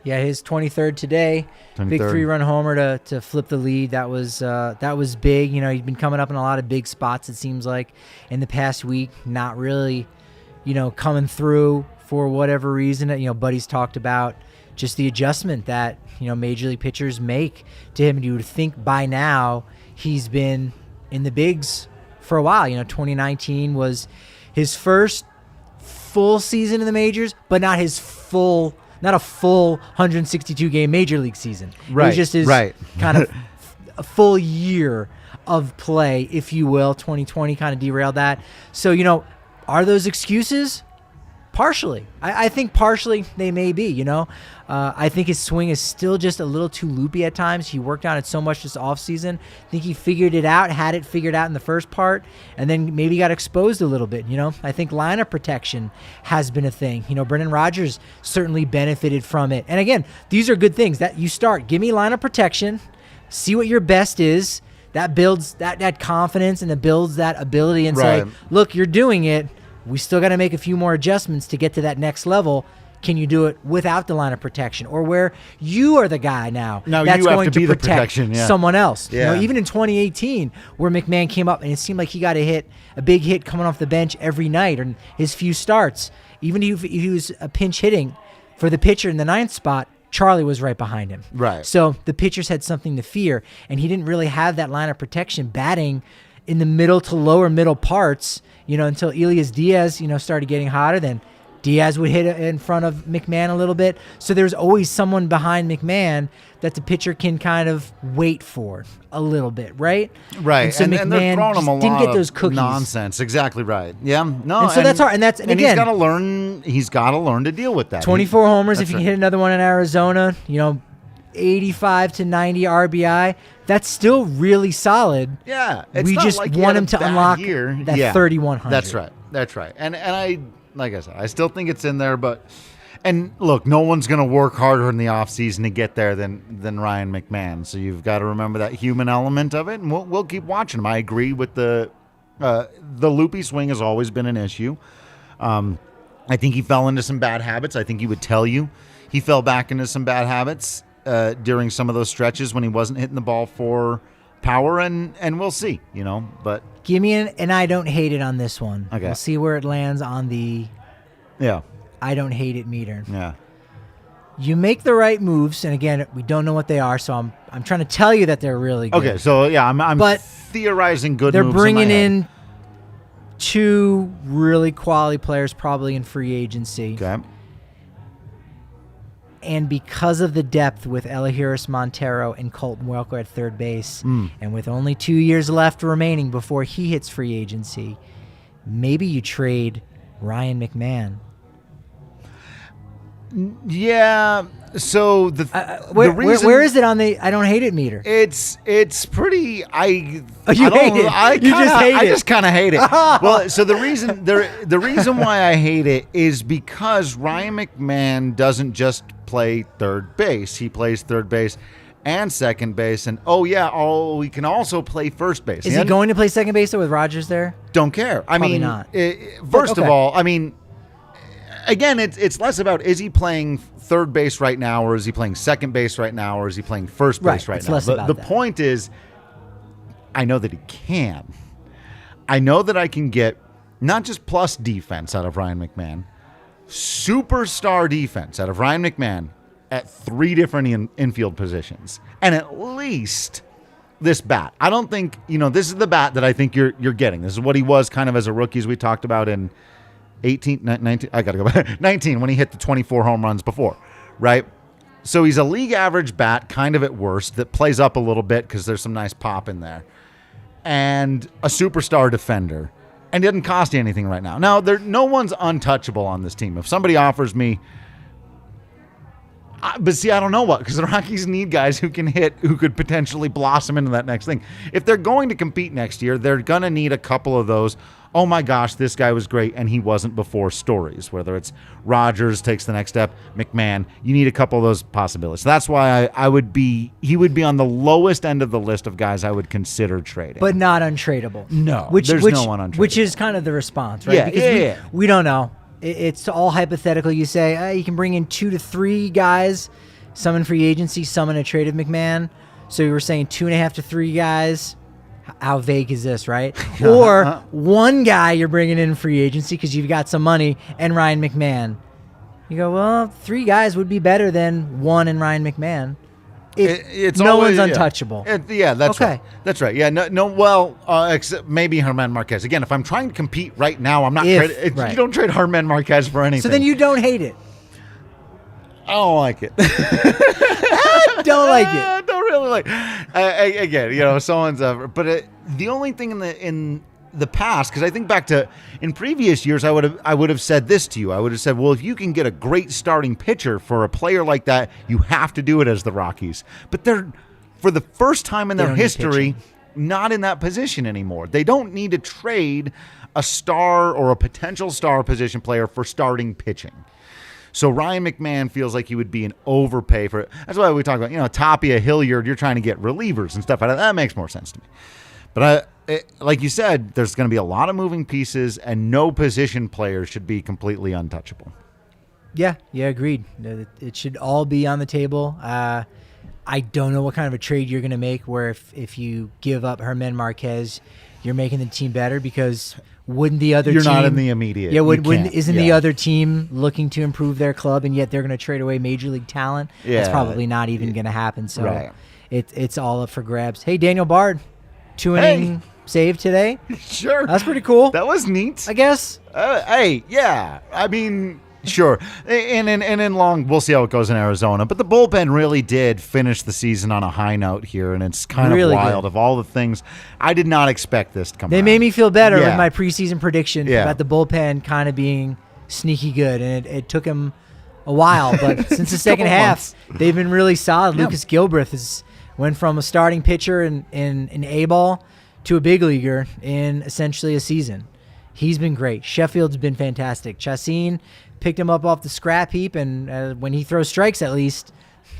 Yeah, his 23rd today. 23rd. Big 3-run homer to flip the lead. That was big. You know, he's been coming up in a lot of big spots, it seems like, in the past week. Not really, coming through for whatever reason. Buddy's talked about just the adjustment that, major league pitchers make to him. And you would think by now he's been in the bigs for a while. 2019 was his first full season in the majors, but not a full 162-game major league season.
Right.
It was just his kind of a full year of play, if you will. 2020 kind of derailed that. So, are those excuses? Partially. I think partially they may be, I think his swing is still just a little too loopy at times. He worked on it so much this offseason. I think he figured it out, had it figured out in the first part, and then maybe got exposed a little bit, I think lineup protection has been a thing. Brendan Rodgers certainly benefited from it. And again, these are good things that you start. Give me lineup protection, see what your best is. That builds that confidence and it builds that ability and say, look, you're doing it. We still got to make a few more adjustments to get to that next level. Can you do it without the line of protection, or where you are the guy now that's going to protect someone else?
Yeah.
Even in 2018, where McMahon came up and it seemed like he got a big hit coming off the bench every night, and his few starts, even if he was a pinch hitting for the pitcher in the 9th spot, Charlie was right behind him.
Right.
So the pitchers had something to fear, and he didn't really have that line of protection batting in the middle to lower middle parts, until Elias Diaz, started getting hotter. Then Diaz would hit in front of McMahon a little bit. So there's always someone behind McMahon that the pitcher can kind of wait for a little bit, right?
Right.
And so McMahon didn't get those cookies.
Nonsense. Exactly right. Yeah. No.
And so that's hard. And again,
he's got to learn. He's got to learn to deal with that.
24 homers. If you can hit another one in Arizona, 85 to 90 RBI. That's still really solid.
Yeah.
We just want him to unlock that 3,100.
That's right. And I, like I said, I still think it's in there, and look, no one's going to work harder in the offseason to get there than Ryan McMahon. So you've got to remember that human element of it, and we'll keep watching him. I agree with the loopy swing has always been an issue. I think he fell into some bad habits. I think he would tell you he fell back into some bad habits during some of those stretches when he wasn't hitting the ball for power, and we'll see, but
give me an I don't hate it on this one.
Okay.
We'll see where it lands on the I don't hate it meter.
Yeah.
You make the right moves, and again, we don't know what they are, so I'm trying to tell you that they're really good.
Okay, so yeah, I'm theorizing good
they're
moves.
They're bringing
in
2 really quality players probably in free agency.
Okay.
And because of the depth with Elihuris Montero and Colton Welker at third base, and with only 2 years left remaining before he hits free agency, maybe you trade Ryan McMahon.
Yeah. So
where is it on the I don't hate it meter?
It's pretty. I
just
kind of hate it. Well, so the reason why I hate it is because Ryan McMahon doesn't just play third base. He plays third base and second base, and he can also play first base.
Is he going to play second base with Rodgers there?
Don't care.
Probably not.
First of all, again, it's less about is he playing third base right now, or is he playing second base right now, or is he playing first base right now? The point is, I know that he can. I know that I can get not just plus defense out of Ryan McMahon, superstar defense out of Ryan McMahon at 3 different infield positions, and at least this bat. I don't think this is the bat that I think you're getting. This is what he was kind of as a rookie, as we talked about in 19, I got to go back. 19 when he hit the 24 home runs before, right? So he's a league average bat, kind of at worst, that plays up a little bit because there's some nice pop in there. And a superstar defender. And it doesn't cost you anything right now. Now, no one's untouchable on this team. If somebody offers me, But see, I don't know what, because the Rockies need guys who can hit, who could potentially blossom into that next thing. If they're going to compete next year, they're going to need a couple of those, oh my gosh, this guy was great and he wasn't before stories. Whether it's Rogers takes the next step, McMahon, you need a couple of those possibilities. So that's why he would be on the lowest end of the list of guys I would consider trading.
But not untradeable.
No,
there's
no one untradeable.
Which is kind of the response, right? Because we don't know. It's all hypothetical. You say you can bring in 2 to 3 guys, some in free agency, some in a trade of McMahon. So you were saying 2.5 to 3 guys. How vague is this, right? Or one guy you're bringing in free agency because you've got some money and Ryan McMahon. You go, well, 3 guys would be better than 1 and Ryan McMahon. No one's untouchable.
That's right. That's right. Yeah, no. Well, except maybe Germán Marquez. Again, if I'm trying to compete right now, I'm not. You don't trade Germán Marquez for anything.
So then you don't hate it.
I don't like it.
Don't like it.
I don't really like. Again, someone's. But the only thing in the past, because I think back to in previous years, I would have said this to you. I would have said, well, if you can get a great starting pitcher for a player like that, you have to do it as the Rockies. But they're, for the first time in their history, not in that position anymore. They don't need to trade a star or a potential star position player for starting pitching. So Ryan McMahon feels like he would be an overpay for it. That's why we talk about, Tapia, Hilliard, you're trying to get relievers and stuff. That makes more sense to me. But like you said, there's going to be a lot of moving pieces, and no position player should be completely untouchable. Yeah,
agreed. It should all be on the table. I don't know what kind of a trade you're going to make where if you give up Germán Marquez, you're making the team better, because wouldn't the other
You're
team...
not in the immediate.
Yeah, isn't the other team looking to improve their club, and yet they're going to trade away major league talent?
Yeah.
That's probably not even going to happen. So it's all up for grabs. Hey, Daniel Bard, 2-inning save today.
Sure.
That's pretty cool.
That was neat.
I guess.
I mean... Sure. And in long, we'll see how it goes in Arizona. But the bullpen really did finish the season on a high note here, and it's kind of wild. Of all the things, I did not expect this to come out.
They made me feel better with my preseason prediction about the bullpen kind of being sneaky good, and it took him a while. But since the second half, they've been really solid. Yeah. Lucas Gilbreth went from a starting pitcher in A-ball to a big leaguer in essentially a season. He's been great. Sheffield's been fantastic. Chassin picked him up off the scrap heap, and when he throws strikes, at least,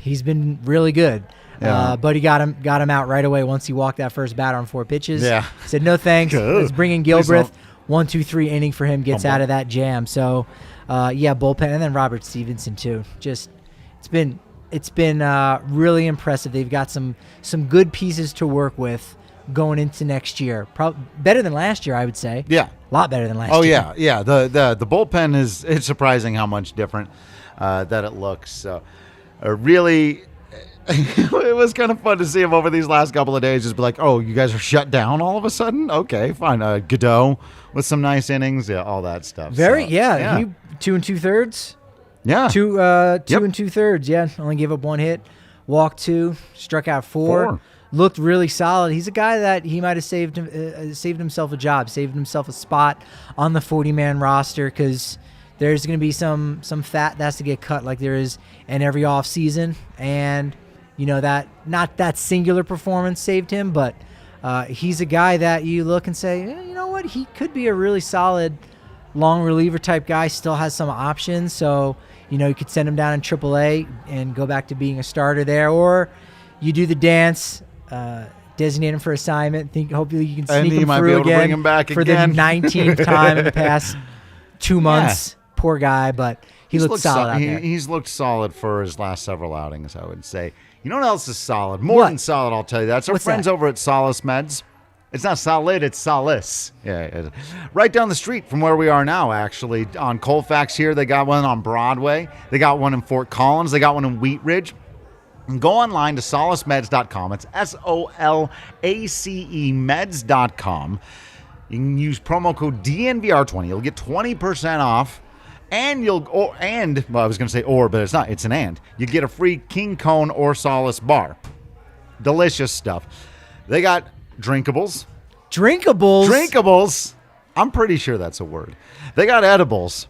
he's been really good. Yeah. But he got him out right away once he walked that first batter on 4 pitches. Yeah. Said, no thanks. Let's bring in Gilbreth. 1, 2, 3 inning for him, gets out of that jam. So, bullpen. And then Robert Stevenson, too. Just, it's been really impressive. They've got some good pieces to work with going into next year. Better than last year, I would say. Yeah. A lot better than last year.
Oh, yeah. The bullpen it's surprising how much different that it looks. So, really, it was kind of fun to see him over these last couple of days. Just be like, oh, you guys are shut down all of a sudden? Okay, fine. Godot with some nice innings. Yeah, all that stuff.
He 2 2/3.
Yeah.
2 2/3. Yeah, only gave up 1 hit. Walked 2. Struck out 4. Looked really solid. He's a guy that he might have saved himself a job, saved himself a spot on the 40-man roster, because there's going to be some fat that has to get cut, like there is in every offseason. And, that not that singular performance saved him, but he's a guy that you look and say, you know what, he could be a really solid long reliever type guy, still has some options. So, you could send him down in AAA and go back to being a starter there, or you do the dance, designate him for assignment. Hopefully you can sneak him through again,
bring him back
for the 19th time in the past 2 months. Yeah. Poor guy, but he's looked solid out there.
He's looked solid for his last several outings, I would say. You know what else is solid? More than solid, I'll tell you that. It's our friends over at Solace Meds. It's not solid, it's Solace. Yeah, right down the street from where we are now, actually. On Colfax here, they got one on Broadway. They got one in Fort Collins. They got one in Wheat Ridge. And go online to solacemeds.com. It's SOLACE meds.com. You can use promo code DNVR20. You'll get 20% off. And I was going to say or, but it's not. It's an and. You get a free King Cone or Solace bar. Delicious stuff. They got drinkables. Drinkables. I'm pretty sure that's a word. They got edibles.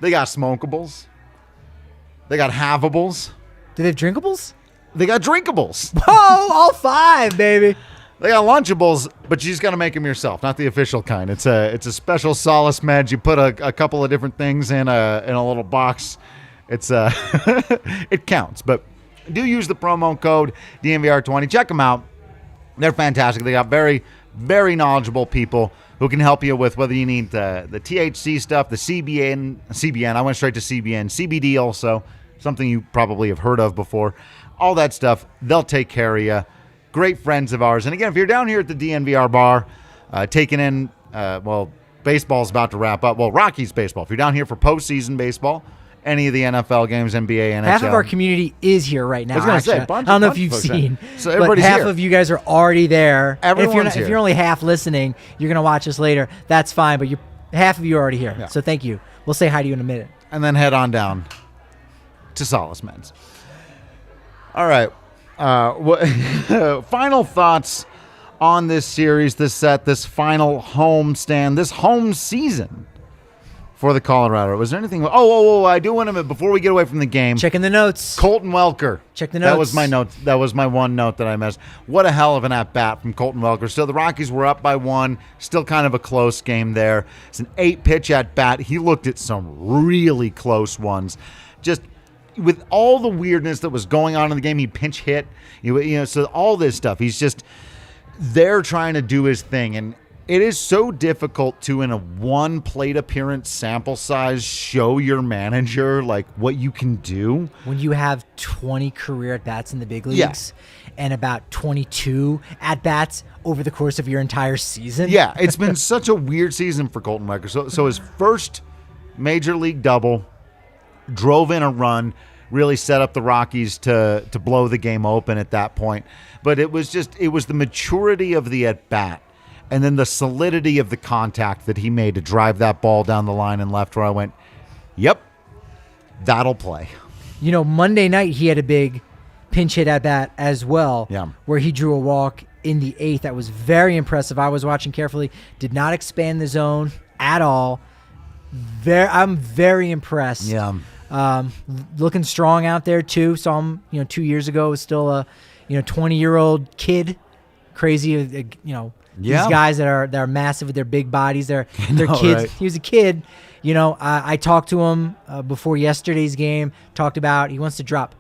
They got smokables. They got havables.
Do they have drinkables?
They got drinkables.
Oh, all 5, baby.
They got Lunchables, but you just got to make them yourself, not the official kind. It's a special Solace Meds. You put a couple of different things in a little box. It's it counts, but do use the promo code DNVR20. Check them out. They're fantastic. They got very, very knowledgeable people who can help you with whether you need the THC stuff, the CBN. I went straight to CBN, CBD also, something you probably have heard of before. All that stuff, they'll take care of you. Great friends of ours. And again, if you're down here at the DNVR bar, taking in, baseball's about to wrap up. Well, Rockies baseball. If you're down here for postseason baseball, any of the NFL games, NBA, NHL.
Half of our community is here right now.
I was going to say,
I don't know if you've seen,
so everybody's
but half
here.
of you guys are already there.
Everyone's here.
If you're only half listening, you're going to watch us later. That's fine, but half of you are already here.
Yeah.
So thank you. We'll say hi to you in a minute.
And then head on down to Solace Meds. All right. Final thoughts on this series, this set, this final home stand, this home season for the Colorado. Was there anything? I do want to, before we get away from the game.
Checking the notes.
Colton Welker.
Check the notes.
That was my note. That was my one note that I missed. What a hell of an at-bat from Colton Welker. So the Rockies were up by 1. Still kind of a close game there. It's an 8-pitch at-bat. He looked at some really close ones. Just with all the weirdness that was going on in the game, he pinch hit. So all this stuff. He's just there trying to do his thing. And it is so difficult to, in a 1 plate appearance sample size, show your manager like what you can do.
When you have 20 career at-bats in the big leagues and about 22 at-bats over the course of your entire season.
Yeah, it's been such a weird season for Colton Welker. So his first major league double, drove in a run, really set up the Rockies to blow the game open at that point. But it was the maturity of the at-bat. And then the solidity of the contact that he made to drive that ball down the line and left, where I went, yep, that'll play.
Monday night he had a big pinch hit at bat as well, where he drew a walk in the 8th. That was very impressive. I was watching carefully. Did not expand the zone at all. I'm very impressed.
Yeah.
Looking strong out there too. Saw him, 2 years ago. Was still a, 20-year-old kid. Crazy, These guys that are massive with their big bodies, they're kids. Right? He was a kid. I talked to him before yesterday's game. Talked about he wants to drop,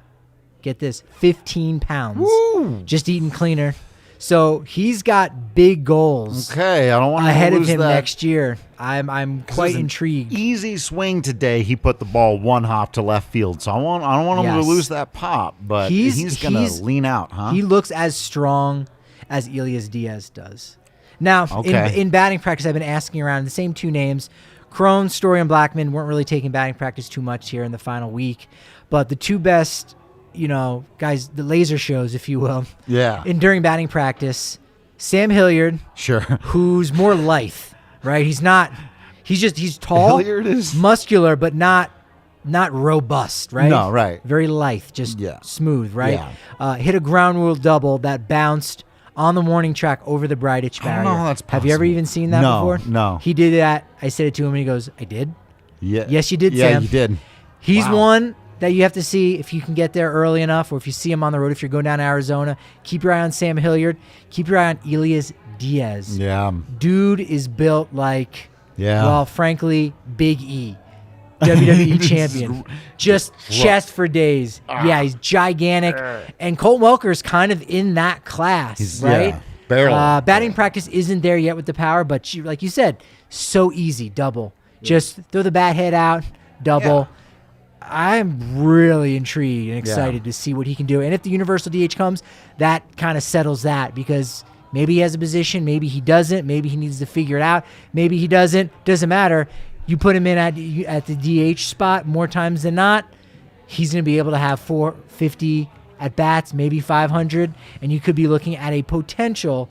get this, 15 pounds.
Woo!
Just eating cleaner. So he's got big goals.
Okay, I don't want to
ahead
lose
of him
that.
Next year. I'm quite intrigued.
Easy swing today. He put the ball 1 hop to left field, so I don't want him to lose that pop. But he's gonna lean out, huh?
He looks as strong as Elias Diaz does. Now, in batting practice, I've been asking around the same 2 names. Crone, Story, and Blackman weren't really taking batting practice too much here in the final week. But the 2 best, guys, the laser shows, if you will.
Yeah.
During batting practice, Sam Hilliard.
Sure.
Who's more lithe, right? He's tall,
Hilliard is
muscular, but not robust, right?
No, right.
Very lithe, just smooth, right? Yeah. Hit a ground rule double that bounced on the warning track over the Bright Itch barrier.
I don't know how that's possible.
Have you ever even seen that before?
No.
He did that. I said it to him, and he goes, I did?
Yeah.
Yes, you did,
yeah,
Sam.
Yeah, you did.
He's one that you have to see if you can get there early enough, or if you see him on the road, if you're going down to Arizona. Keep your eye on Sam Hilliard. Keep your eye on Elias Diaz.
Yeah.
Dude is built like, frankly, Big E. WWE champion. Just chest for days. Yeah, he's gigantic. And Colton Welker is kind of in that class, right?
Yeah, barely.
Batting practice isn't there yet with the power, but like you said, so easy, double. Just throw the bat head out, double. Yeah. I'm really intrigued and excited to see what he can do. And if the universal DH comes, that kind of settles that, because maybe he has a position, maybe he doesn't, maybe he needs to figure it out, maybe he doesn't, doesn't matter. You put him in at the DH spot more times than not, he's going to be able to have 450 at-bats, maybe 500, and you could be looking at a potential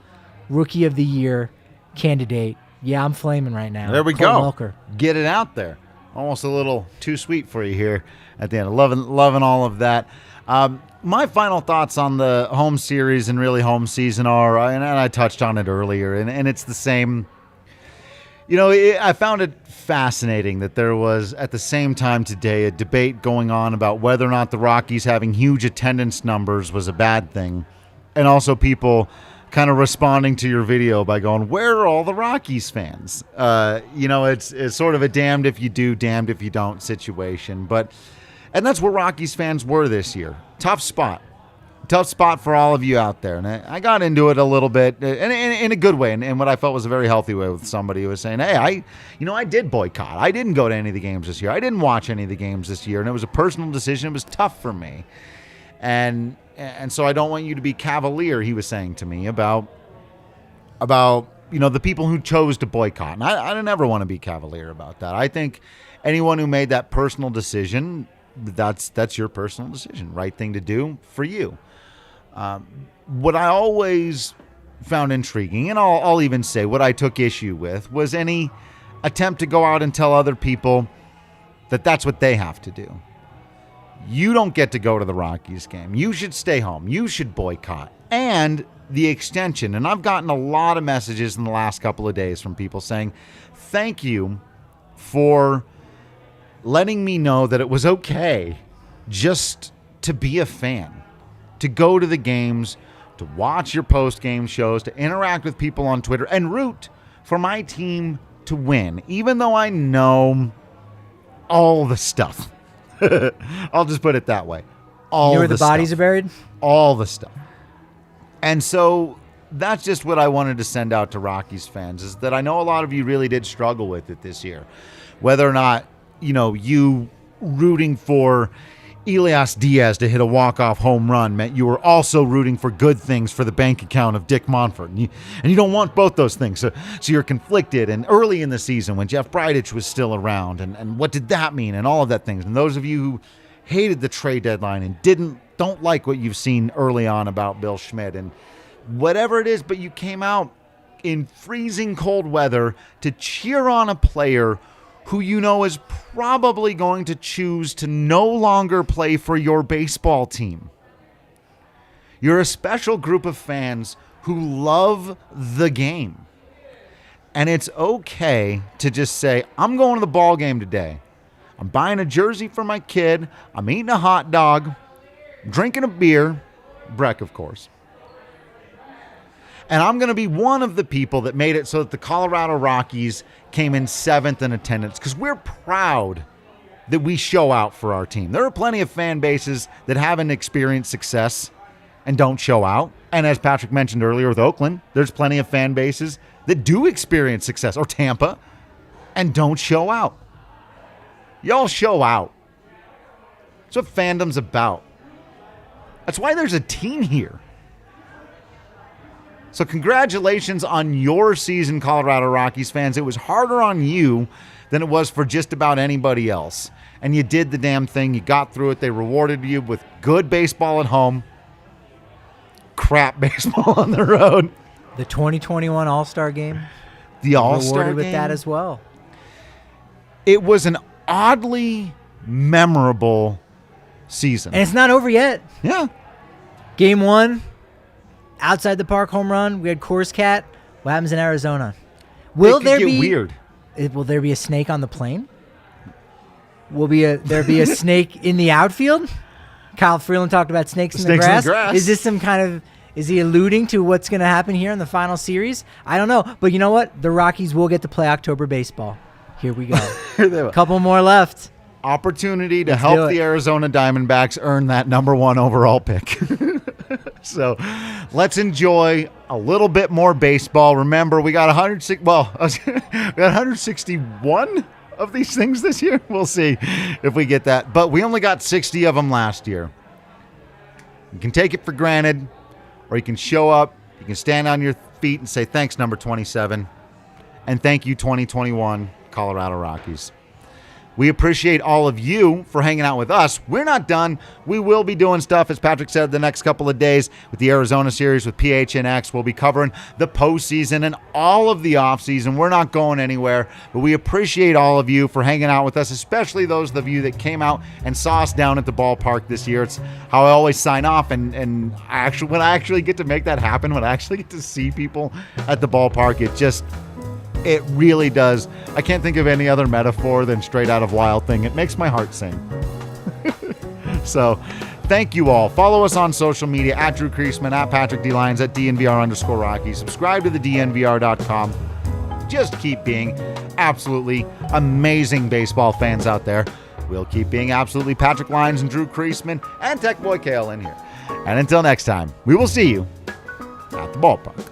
Rookie of the Year candidate. Yeah, I'm flaming right now.
There we
Colton
go.
Welker.
Get it out there. Almost a little too sweet for you here at the end. Loving all of that. My final thoughts on the home series and really home season are, and I touched on it earlier, and it's the same. I found it fascinating that there was, at the same time today, a debate going on about whether or not the Rockies having huge attendance numbers was a bad thing. And also people kind of responding to your video by going, where are all the Rockies fans? It's sort of a damned if you do, damned if you don't situation. And that's where Rockies fans were this year. Tough spot for all of you out there. And I got into it a little bit in a good way, and what I felt was a very healthy way, with somebody who was saying, hey, I did boycott. I didn't go to any of the games this year. I didn't watch any of the games this year, and it was a personal decision. It was tough for me. And so I don't want you to be cavalier, he was saying to me, about the people who chose to boycott. And I don't ever want to be cavalier about that. I think anyone who made that personal decision, that's your personal decision. Right thing to do for you. What I always found intriguing, and I'll even say what I took issue with, was any attempt to go out and tell other people that that's what they have to do. You don't get to go to the Rockies game. You should stay home. You should boycott. And the extension, and I've gotten a lot of messages in the last couple of days from people saying, thank you for letting me know that it was okay just to be a fan, to go to the games, to watch your post-game shows, to interact with people on Twitter, and root for my team to win, even though I know all the stuff. I'll just put it that way.
You know where the bodies are buried?
All the stuff. And so that's just what I wanted to send out to Rockies fans, is that I know a lot of you really did struggle with it this year. Whether or not, you rooting for Elias Diaz to hit a walk-off home run meant you were also rooting for good things for the bank account of Dick Monfort. And you don't want both those things. So you're conflicted. And early in the season when Jeff Bridich was still around, and what did that mean, and all of that things. And those of you who hated the trade deadline and don't like what you've seen early on about Bill Schmidt and whatever it is, but you came out in freezing cold weather to cheer on a player who is probably going to choose to no longer play for your baseball team. You're a special group of fans who love the game. And it's okay to just say, I'm going to the ball game today. I'm buying a jersey for my kid. I'm eating a hot dog, drinking a beer, Breck, of course. And I'm going to be one of the people that made it so that the Colorado Rockies came in 7th in attendance, because we're proud that we show out for our team. There are plenty of fan bases that haven't experienced success and don't show out. And as Patrick mentioned earlier with Oakland, there's plenty of fan bases that do experience success, or Tampa, and don't show out. Y'all show out. That's what fandom's about. That's why there's a team here. So congratulations on your season, Colorado Rockies fans. It was harder on you than it was for just about anybody else. And you did the damn thing. You got through it. They rewarded you with good baseball at home, crap baseball on the road.
The 2021 All-Star Game.
The All-Star
Rewarded
Game.
with that as well.
It was an oddly memorable season.
And it's not over yet.
Yeah.
Game 1. Outside the park home run. We had Coors Cat. What happens in Arizona? Will there be
weird?
Will there be a snake on the plane? Will there be a snake in the outfield? Kyle Freeland talked about snakes in the grass. Is this some kind of? Is he alluding to what's going to happen here in the final series? I don't know, but you know what? The Rockies will get to play October baseball. Here we go. A couple more left.
Opportunity to help the Arizona Diamondbacks earn that number 1 overall pick. So let's enjoy a little bit more baseball. Remember, we got 161 of these things this year. We'll see if we get that. But we only got 60 of them last year. You can take it for granted, or you can show up. You can stand on your feet and say, thanks, number 27. And thank you, 2021 Colorado Rockies. We appreciate all of you for hanging out with us. We're not done. We will be doing stuff, as Patrick said, the next couple of days with the Arizona series with PHNX. We'll be covering the postseason and all of the offseason. We're not going anywhere, but we appreciate all of you for hanging out with us, especially those of you that came out and saw us down at the ballpark this year. It's how I always sign off, and when I actually get to make that happen, when I actually get to see people at the ballpark, It really does. I can't think of any other metaphor than straight out of Wild Thing. It makes my heart sing. So, thank you all. Follow us on social media at Drew Creasman, at Patrick D. Lyons, at DNVR_Rockies. Subscribe to the DNVR.com. Just keep being absolutely amazing baseball fans out there. We'll keep being absolutely Patrick Lyons and Drew Creasman and Tech Boy Kale in here. And until next time, we will see you at the ballpark.